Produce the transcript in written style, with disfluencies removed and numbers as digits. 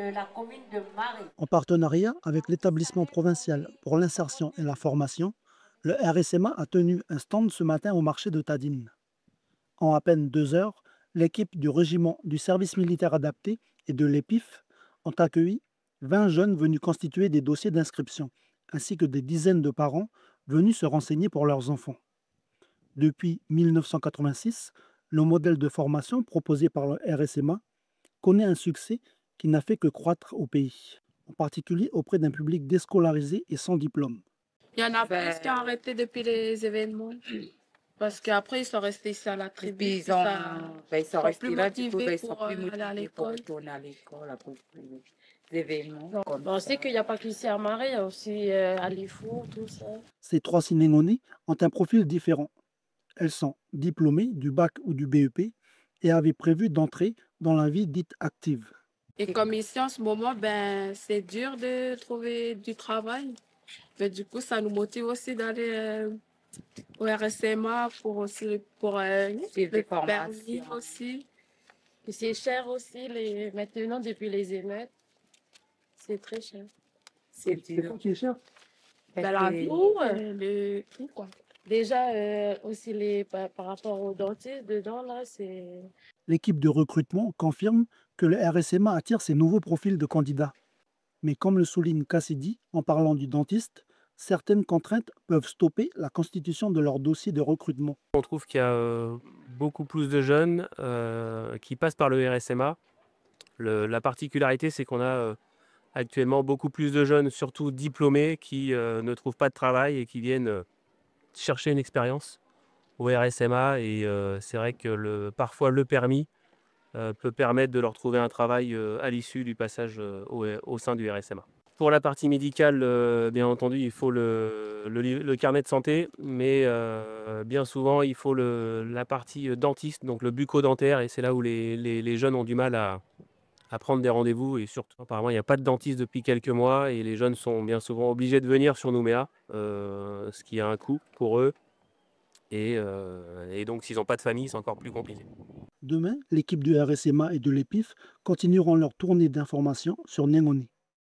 de la commune de Marie. En partenariat avec l'établissement provincial pour l'insertion et la formation, le RSMA a tenu un stand ce matin au marché de Tadine. En à peine 2 heures, l'équipe du régiment du service militaire adapté et de l'EPIF ont accueilli 20 jeunes venus constituer des dossiers d'inscription, ainsi que des dizaines de parents venus se renseigner pour leurs enfants. Depuis 1986, le modèle de formation proposé par le RSMA connaît un succès qui n'a fait que croître au pays, en particulier auprès d'un public déscolarisé et sans diplôme. Il y en a plus qui ont arrêté depuis les événements. Parce qu'après, ils sont restés ici à la Et tribu. puis ils sont Plus restés là, du coup, motivés ils sont pour plus aller à motivés pour l'école. retourner à l'école après les événements comme On ça. sait qu'il n'y a pas qu'ici à Marie, il y a aussi à Lifou, tout ça. Ces trois Sinéngonais ont un profil différent. Elles sont diplômées du bac ou du BEP et avaient prévu d'entrer dans la vie dite active. Et comme ici, en ce moment, ben, c'est dur de trouver du travail. Mais du coup, ça nous motive aussi d'aller au RSMA pour aussi pour Suivre des le permis formations. aussi. Et c'est cher aussi, maintenant, depuis les émeutes, c'est très cher. C'est dur. qui est cher? Ben, la vie, le prix, quoi. Déjà, aussi par rapport aux dentistes, dedans, là, c'est... L'équipe de recrutement confirme que le RSMA attire ces nouveaux profils de candidats. Mais comme le souligne Cassidy en parlant du dentiste, certaines contraintes peuvent stopper la constitution de leur dossier de recrutement. On trouve qu'il y a beaucoup plus de jeunes qui passent par le RSMA. La particularité, c'est qu'on a actuellement beaucoup plus de jeunes, surtout diplômés, qui ne trouvent pas de travail et qui viennent chercher une expérience au RSMA. Et c'est vrai que parfois le permis peut permettre de leur trouver un travail à l'issue du passage au sein du RSMA. Pour la partie médicale, bien entendu, il faut le carnet de santé, mais bien souvent, il faut la partie dentiste, donc le bucco-dentaire, et c'est là où les jeunes ont du mal à prendre des rendez-vous, et surtout, apparemment, il n'y a pas de dentiste depuis quelques mois, et les jeunes sont bien souvent obligés de venir sur Nouméa, ce qui a un coût pour eux, et donc s'ils n'ont pas de famille, c'est encore plus compliqué. Demain, l'équipe du RSMA et de l'EPIF continueront leur tournée d'information sur Nengoni.